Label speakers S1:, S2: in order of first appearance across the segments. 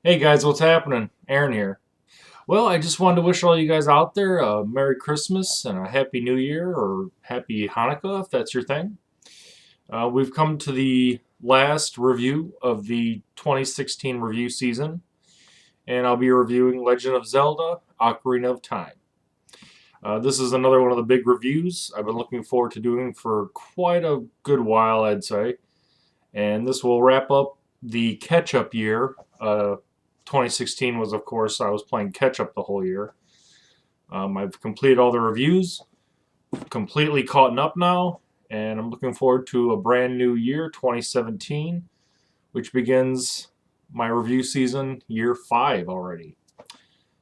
S1: Hey guys, what's happening? Aaron here. Well, I just wanted to wish all you guys out there a Merry Christmas and a Happy New Year or Happy Hanukkah if that's your thing. We've come to the last review of the 2016 review season, and I'll be reviewing Legend of Zelda Ocarina of Time. This is another one of the big reviews I've been looking forward to doing for quite a good while, I'd say. And this will wrap up the catch up year. 2016 was, of course, I was playing catch up the whole year. I've completed all the reviews, completely caught up now, and I'm looking forward to a brand new year, 2017, which begins my review season, year 5 already.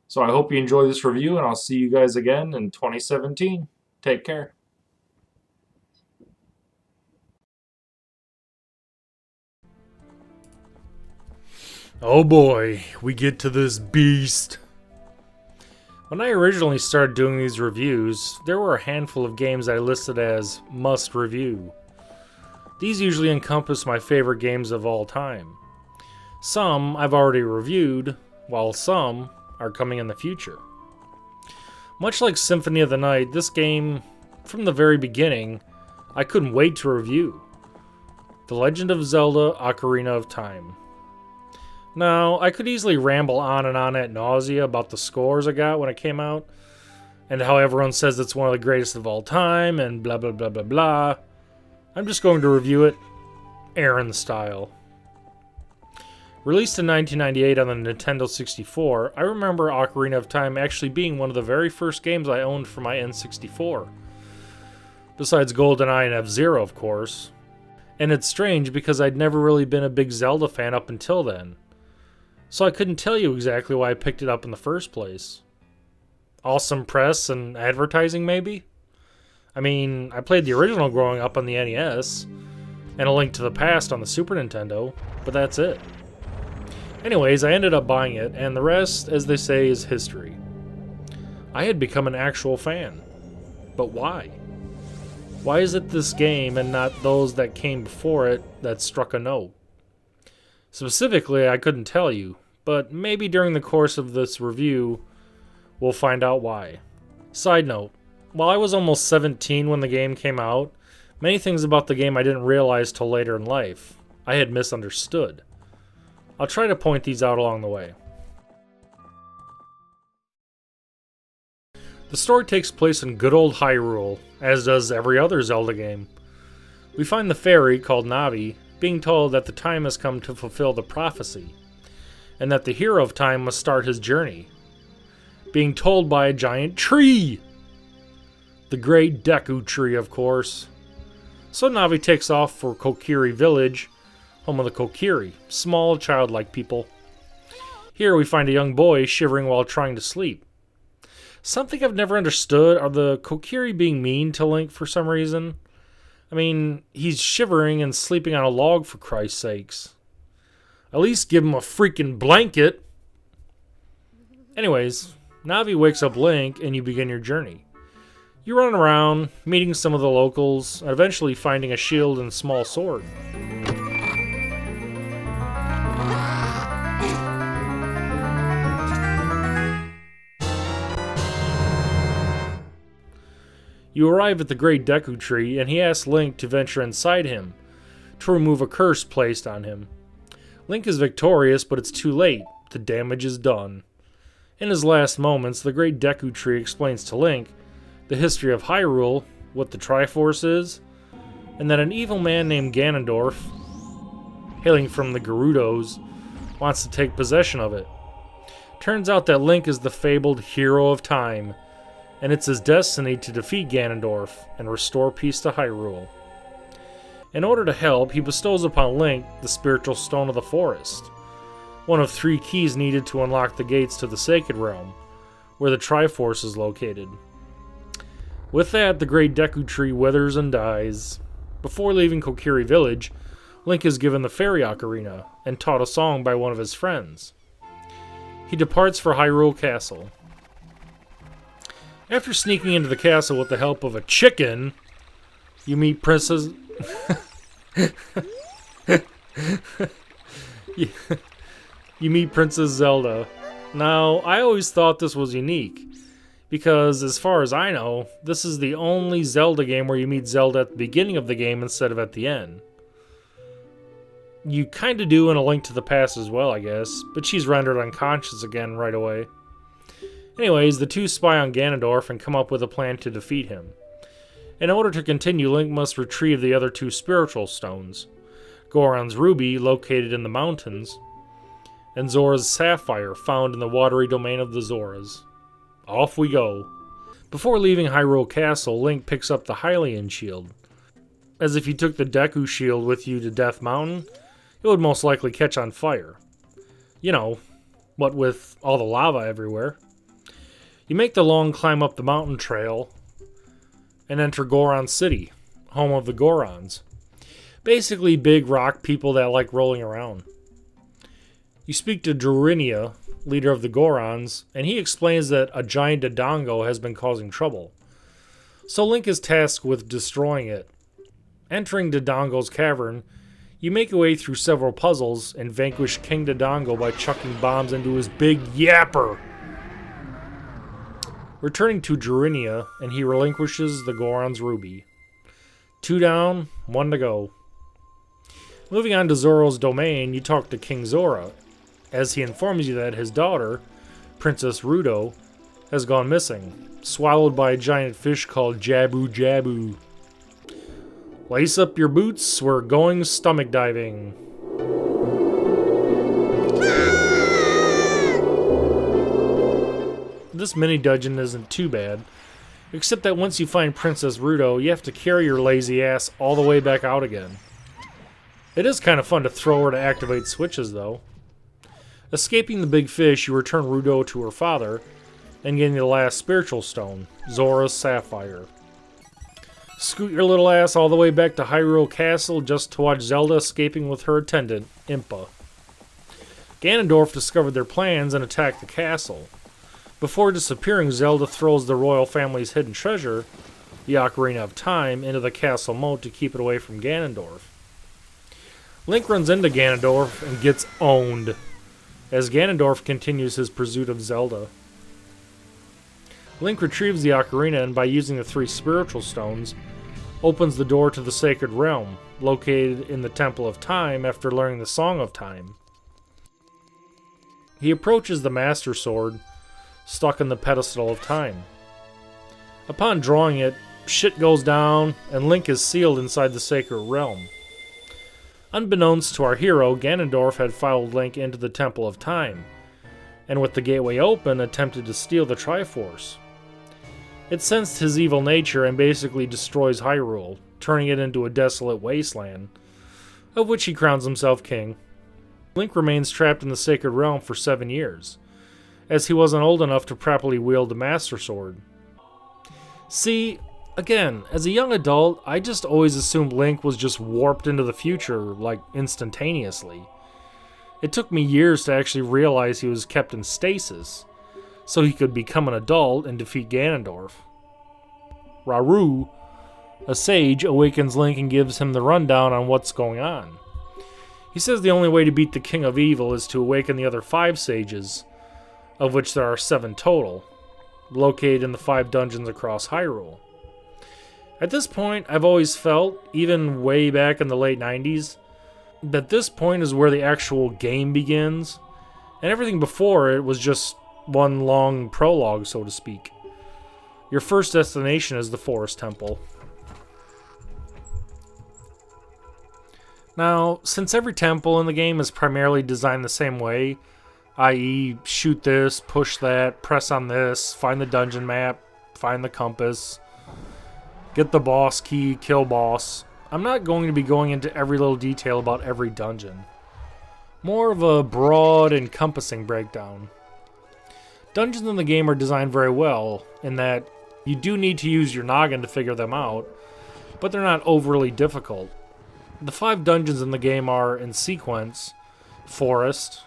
S1: So I hope you enjoy this review, and I'll see you guys again in 2017. Take care.
S2: Oh boy, we get to this beast. When I originally started doing these reviews, there were a handful of games I listed as must review. These usually encompass my favorite games of all time. Some I've already reviewed, while some are coming in the future. Much like Symphony of the Night, this game, from the very beginning, I couldn't wait to review. The Legend of Zelda Ocarina of Time. Now, I could easily ramble on and on ad nausea about the scores I got when it came out, and how everyone says it's one of the greatest of all time, and blah blah blah blah blah. I'm just going to review it Aaron style. Released in 1998 on the Nintendo 64, I remember Ocarina of Time actually being one of the very first games I owned for my N64. Besides GoldenEye and F-Zero, of course. And it's strange because I'd never really been a big Zelda fan up until then. So I couldn't tell you exactly why I picked it up in the first place. Awesome press and advertising, maybe? I mean, I played the original growing up on the NES, and A Link to the Past on the Super Nintendo, but that's it. Anyways, I ended up buying it, and the rest, as they say, is history. I had become an actual fan. But why? Why is it this game and not those that came before it that struck a note? Specifically, I couldn't tell you, but maybe during the course of this review, we'll find out why. Side note, while I was almost 17 when the game came out, many things about the game I didn't realize till later in life. I had misunderstood. I'll try to point these out along the way. The story takes place in good old Hyrule, as does every other Zelda game. We find the fairy, called Navi, being told that the time has come to fulfill the prophecy, and that the hero of time must start his journey. Being told by a giant tree! The great Deku Tree, of course. So Navi takes off for Kokiri Village, home of the Kokiri, small, childlike people. Here we find a young boy shivering while trying to sleep. Something I've never understood are the Kokiri being mean to Link for some reason. I mean, he's shivering and sleeping on a log for Christ's sakes. At least give him a freaking blanket. Anyways, Navi wakes up Link and you begin your journey. You run around, meeting some of the locals, and eventually finding a shield and small sword. You arrive at the Great Deku Tree, and he asks Link to venture inside him, to remove a curse placed on him. Link is victorious, but it's too late. The damage is done. In his last moments, the Great Deku Tree explains to Link the history of Hyrule, what the Triforce is, and that an evil man named Ganondorf, hailing from the Gerudos, wants to take possession of it. Turns out that Link is the fabled hero of time, and it's his destiny to defeat Ganondorf and restore peace to Hyrule. In order to help, he bestows upon Link the spiritual stone of the forest, one of 3 keys needed to unlock the gates to the Sacred Realm, where the Triforce is located. With that, the Great Deku Tree withers and dies. Before leaving Kokiri Village, Link is given the Fairy Ocarina and taught a song by one of his friends. He departs for Hyrule Castle. After sneaking into the castle with the help of a chicken, you meet Princess... you meet Princess Zelda. Now, I always thought this was unique, because as far as I know, this is the only Zelda game where you meet Zelda at the beginning of the game instead of at the end. You kinda do in A Link to the Past as well, I guess, but she's rendered unconscious again right away. Anyways, the two spy on Ganondorf and come up with a plan to defeat him. In order to continue, Link must retrieve the other two spiritual stones, Goron's Ruby, located in the mountains, and Zora's Sapphire, found in the watery domain of the Zoras. Off we go. Before leaving Hyrule Castle, Link picks up the Hylian shield. As if you took the Deku shield with you to Death Mountain, it would most likely catch on fire. You know, what with all the lava everywhere. You make the long climb up the mountain trail and enter Goron City, home of the Gorons. Basically big rock people that like rolling around. You speak to Durinia, leader of the Gorons, and he explains that a giant Dodongo has been causing trouble. So Link is tasked with destroying it. Entering Dodongo's cavern, you make your way through several puzzles and vanquish King Dodongo by chucking bombs into his big yapper. Returning to Durinia, and he relinquishes the Goron's Ruby. 2 down, 1 to go. Moving on to Zora's domain, you talk to King Zora, as he informs you that his daughter, Princess Ruto, has gone missing, swallowed by a giant fish called Jabu Jabu. Lace up your boots, we're going stomach diving. This mini dungeon isn't too bad, except that once you find Princess Ruto, you have to carry your lazy ass all the way back out again. It is kind of fun to throw her to activate switches, though. Escaping the big fish, you return Ruto to her father, and getting the last spiritual stone, Zora's Sapphire. Scoot your little ass all the way back to Hyrule Castle just to watch Zelda escaping with her attendant, Impa. Ganondorf discovered their plans and attacked the castle. Before disappearing, Zelda throws the royal family's hidden treasure, the Ocarina of Time, into the castle moat to keep it away from Ganondorf. Link runs into Ganondorf and gets owned, as Ganondorf continues his pursuit of Zelda. Link retrieves the Ocarina and by using the 3 spiritual stones, opens the door to the Sacred Realm, located in the Temple of Time after learning the Song of Time. He approaches the Master Sword, stuck in the pedestal of time. Upon drawing it, shit goes down, and Link is sealed inside the Sacred Realm. Unbeknownst to our hero, Ganondorf had followed Link into the Temple of Time, and with the gateway open, attempted to steal the Triforce. It sensed his evil nature and basically destroys Hyrule, turning it into a desolate wasteland, of which he crowns himself king. Link remains trapped in the Sacred Realm for 7 years, as he wasn't old enough to properly wield the Master Sword. See, again, as a young adult, I just always assumed Link was just warped into the future, like, instantaneously. It took me years to actually realize he was kept in stasis, so he could become an adult and defeat Ganondorf. Rauru, a sage, awakens Link and gives him the rundown on what's going on. He says the only way to beat the King of Evil is to awaken the other 5 sages, of which there are 7 total, located in the 5 dungeons across Hyrule. At this point, I've always felt, even way back in the late 90s, that this point is where the actual game begins, and everything before it was just one long prologue, so to speak. Your first destination is the Forest Temple. Now, since every temple in the game is primarily designed the same way, i.e. shoot this, push that, press on this, find the dungeon map, find the compass, get the boss key, kill boss, I'm not going to be going into every little detail about every dungeon. More of a broad, encompassing breakdown. Dungeons in the game are designed very well, in that you do need to use your noggin to figure them out, but they're not overly difficult. The 5 dungeons in the game are, in sequence, Forest,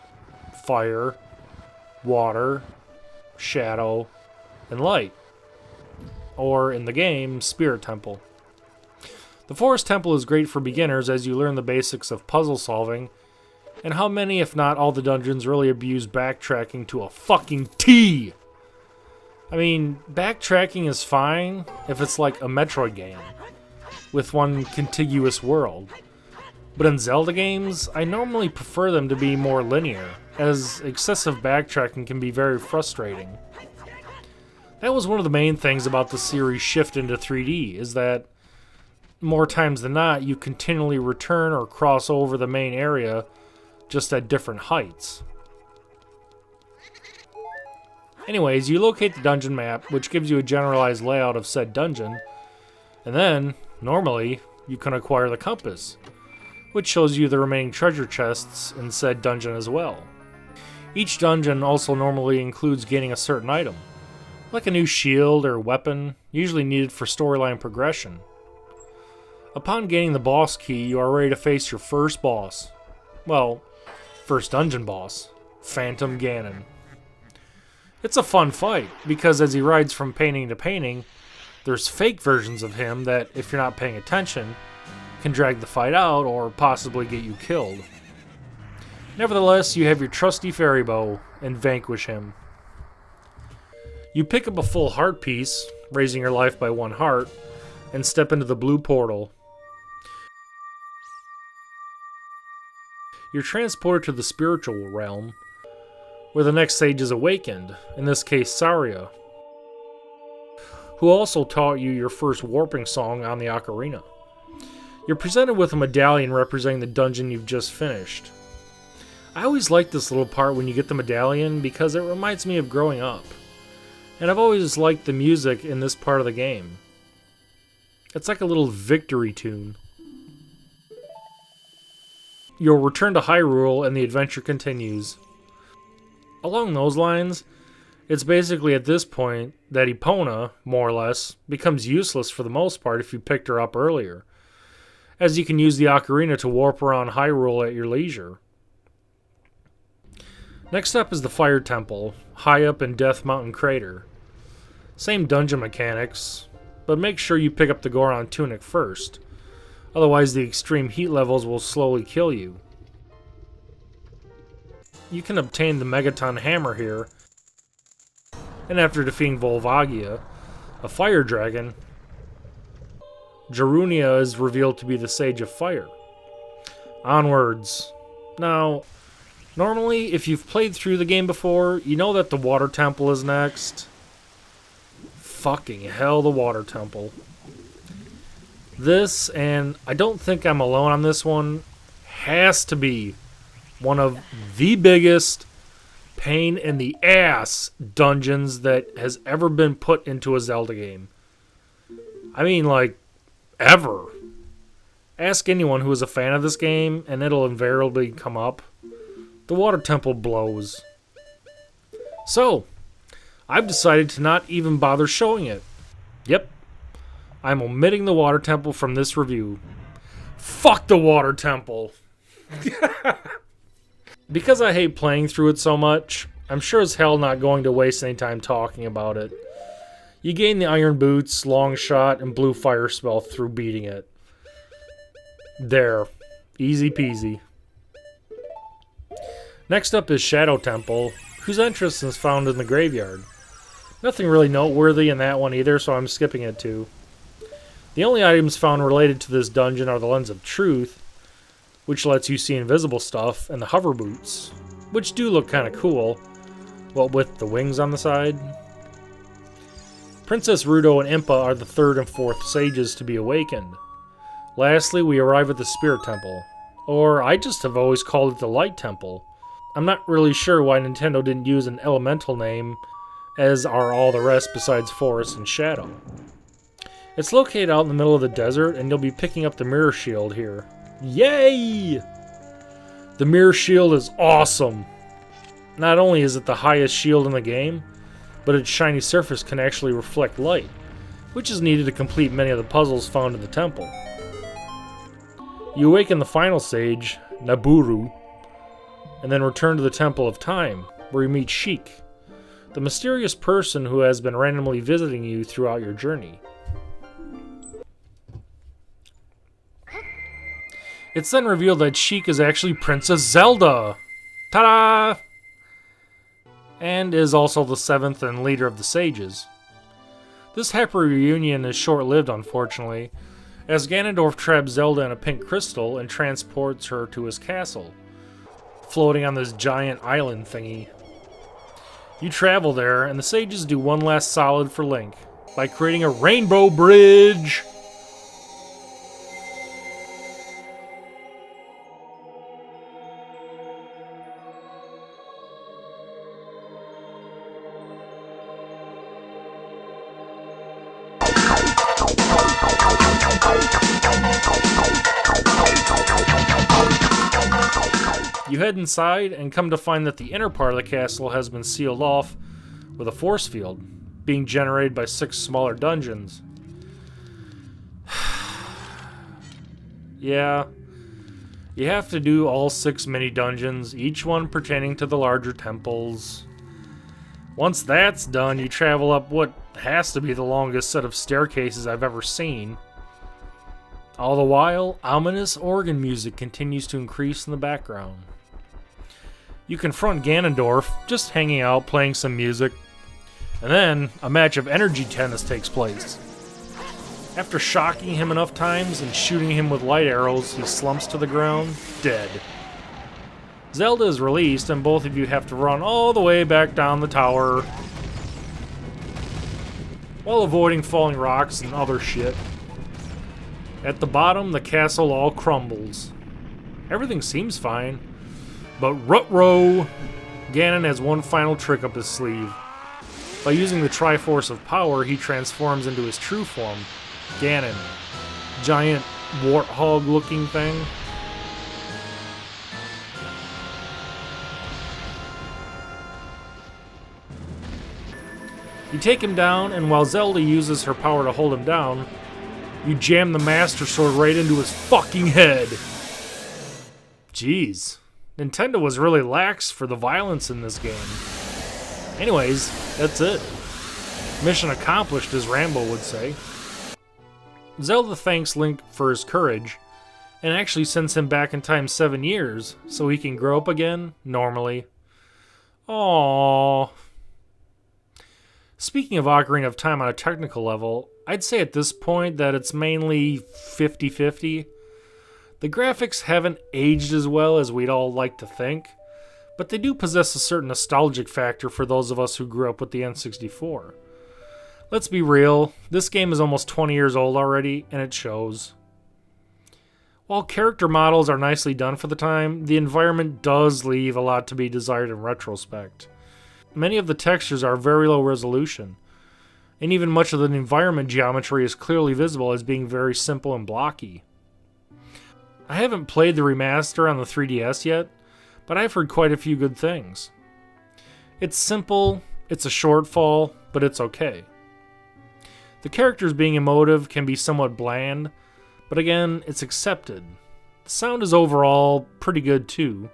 S2: Fire, Water, Shadow, and Light. Or, in the game, Spirit Temple. The Forest Temple is great for beginners as you learn the basics of puzzle solving, And how many, if not all the dungeons, really abuse backtracking to a fucking T? I mean, backtracking is fine if it's like a Metroid game with one contiguous world. But in Zelda games, I normally prefer them to be more linear, as excessive backtracking can be very frustrating. That was one of the main things about the series' shift into 3D, is that more times than not, you continually return or cross over the main area just at different heights. Anyways, you locate the dungeon map, which gives you a generalized layout of said dungeon, and then, normally, you can acquire the compass, which shows you the remaining treasure chests in said dungeon as well. Each dungeon also normally includes gaining a certain item, like a new shield or weapon, usually needed for storyline progression. Upon gaining the boss key, you are ready to face your first boss. Well, first dungeon boss, Phantom Ganon. It's a fun fight, because as he rides from painting to painting, there's fake versions of him that, if you're not paying attention, can drag the fight out or possibly get you killed. Nevertheless, you have your trusty fairy bow and vanquish him. You pick up a full heart piece, raising your life by 1 heart, and step into the blue portal. You're transported to the spiritual realm, where the next sage is awakened, in this case Saria, who also taught you your first warping song on the ocarina. You're presented with a medallion representing the dungeon you've just finished. I always like this little part when you get the medallion because it reminds me of growing up. And I've always liked the music in this part of the game. It's like a little victory tune. You'll return to Hyrule and the adventure continues. Along those lines, it's basically at this point that Epona, more or less, becomes useless for the most part if you picked her up earlier, as you can use the ocarina to warp around Hyrule at your leisure. Next up is the Fire Temple, high up in Death Mountain Crater. Same dungeon mechanics, but make sure you pick up the Goron Tunic first, otherwise the extreme heat levels will slowly kill you. You can obtain the Megaton Hammer here, and after defeating Volvagia, a fire dragon, Jarunia is revealed to be the Sage of Fire. Onwards. Now, normally, if you've played through the game before, you know that the Water Temple is next. Fucking hell, the Water Temple. This, and I don't think I'm alone on this one, has to be one of the biggest pain in the ass dungeons that has ever been put into a Zelda game. I mean, like, ever. Ask anyone who is a fan of this game, and it'll invariably come up. The Water Temple blows. So, I've decided to not even bother showing it. Yep. I'm omitting the Water Temple from this review. Fuck the Water Temple! Because I hate playing through it so much, I'm sure as hell not going to waste any time talking about it. You gain the Iron Boots, Long Shot, and Blue Fire spell through beating it. There. Easy peasy. Next up is Shadow Temple, whose entrance is found in the graveyard. Nothing really noteworthy in that one either, so I'm skipping it too. The only items found related to this dungeon are the Lens of Truth, which lets you see invisible stuff, and the Hover Boots, which do look kind of cool, what with the wings on the side. Princess Ruto and Impa are the 3rd and 4th sages to be awakened. Lastly, we arrive at the Spirit Temple, or I just have always called it the Light Temple. I'm not really sure why Nintendo didn't use an elemental name, as are all the rest besides Forest and Shadow. It's located out in the middle of the desert, and you'll be picking up the Mirror Shield here. Yay! The Mirror Shield is awesome! Not only is it the highest shield in the game, but its shiny surface can actually reflect light, which is needed to complete many of the puzzles found in the temple. You awaken the final sage, Naburu, and then return to the Temple of Time, where you meet Sheik, the mysterious person who has been randomly visiting you throughout your journey. It's then revealed that Sheik is actually Princess Zelda. Ta-da! And is also the seventh and leader of the sages. This happy reunion is short-lived, unfortunately, as Ganondorf traps Zelda in a pink crystal and transports her to his castle, floating on this giant island thingy. You travel there, and the sages do one last solid for Link by creating a rainbow bridge. You head inside and come to find that the inner part of the castle has been sealed off with a force field, being generated by 6 smaller dungeons. Yeah, you have to do all 6 mini dungeons, each one pertaining to the larger temples. Once that's done, you travel up what has to be the longest set of staircases I've ever seen. All the while, ominous organ music continues to increase in the background. You confront Ganondorf, just hanging out, playing some music, and then a match of energy tennis takes place. After shocking him enough times and shooting him with light arrows, he slumps to the ground, dead. Zelda is released, and both of you have to run all the way back down the tower, while avoiding falling rocks and other shit. At the bottom, the castle all crumbles. Everything seems fine, but Rut-row! Ganon has one final trick up his sleeve. By using the Triforce of Power, he transforms into his true form, Ganon. Giant warthog-looking thing. You take him down, and while Zelda uses her power to hold him down, you jam the Master Sword right into his fucking head. Jeez. Nintendo was really lax for the violence in this game. Anyways, that's it. Mission accomplished, as Rambo would say. Zelda thanks Link for his courage, and actually sends him back in time 7 years, so he can grow up again, normally. Aww. Speaking of Ocarina of Time on a technical level, I'd say at this point that it's mainly 50-50. The graphics haven't aged as well as we'd all like to think, but they do possess a certain nostalgic factor for those of us who grew up with the N64. Let's be real, this game is almost 20 years old already, and it shows. While character models are nicely done for the time, the environment does leave a lot to be desired in retrospect. Many of the textures are very low resolution, and even much of the environment geometry is clearly visible as being very simple and blocky. I haven't played the remaster on the 3DS yet, but I've heard quite a few good things. It's simple, it's a shortfall, but it's okay. The characters being emotive can be somewhat bland, but again, it's accepted. The sound is overall pretty good too.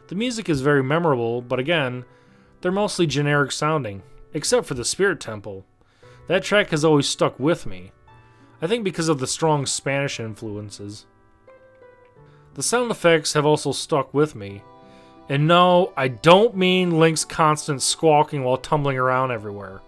S2: The music is very memorable, but again, they're mostly generic sounding, except for the Spirit Temple. That track has always stuck with me, I think because of the strong Spanish influences. The sound effects have also stuck with me. And no, I don't mean Link's constant squawking while tumbling around everywhere.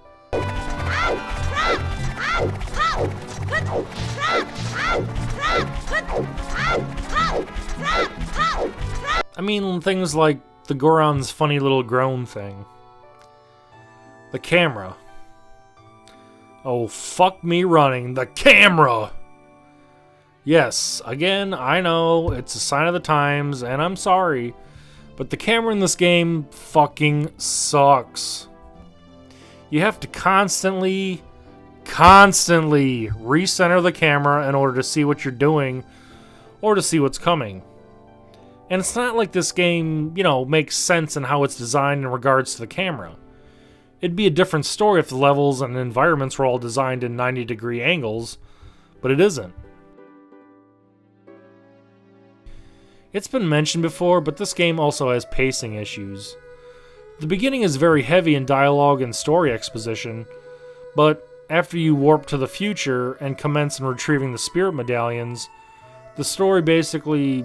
S2: I mean things like the Goron's funny little groan thing. The camera. Oh, fuck me running. The camera! Yes, again, I know, it's a sign of the times, and I'm sorry, but the camera in this game fucking sucks. You have to constantly recenter the camera in order to see what you're doing, or to see what's coming. And it's not like this game, makes sense in how it's designed in regards to the camera. It'd be a different story if the levels and environments were all designed in 90-degree angles, but it isn't. It's been mentioned before, but this game also has pacing issues. The beginning is very heavy in dialogue and story exposition, but after you warp to the future and commence in retrieving the spirit medallions, the story basically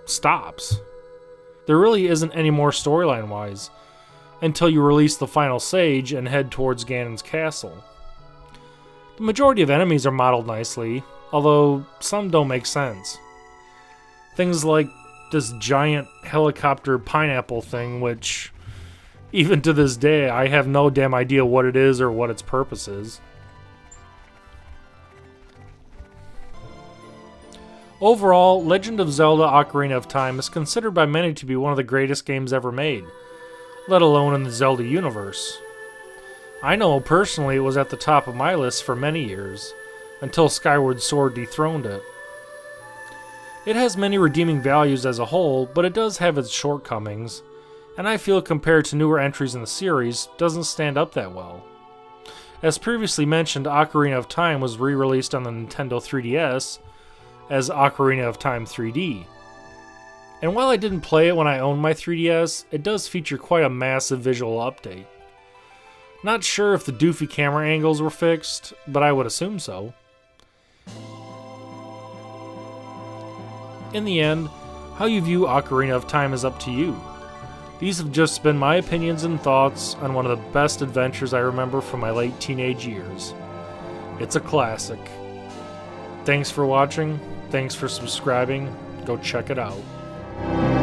S2: stops. There really isn't any more storyline-wise until you release the final sage and head towards Ganon's castle. The majority of enemies are modeled nicely, although some don't make sense. Things like this giant helicopter pineapple thing, which, even to this day, I have no damn idea what it is or what its purpose is. Overall, Legend of Zelda Ocarina of Time is considered by many to be one of the greatest games ever made, let alone in the Zelda universe. I know personally it was at the top of my list for many years, until Skyward Sword dethroned it. It has many redeeming values as a whole, but it does have its shortcomings, and I feel compared to newer entries in the series, doesn't stand up that well. As previously mentioned, Ocarina of Time was re-released on the Nintendo 3DS as Ocarina of Time 3D. And while I didn't play it when I owned my 3DS, it does feature quite a massive visual update. Not sure if the doofy camera angles were fixed, but I would assume so. In the end, how you view Ocarina of Time is up to you. These have just been my opinions and thoughts on one of the best adventures I remember from my late teenage years. It's a classic. Thanks for watching, thanks for subscribing, go check it out.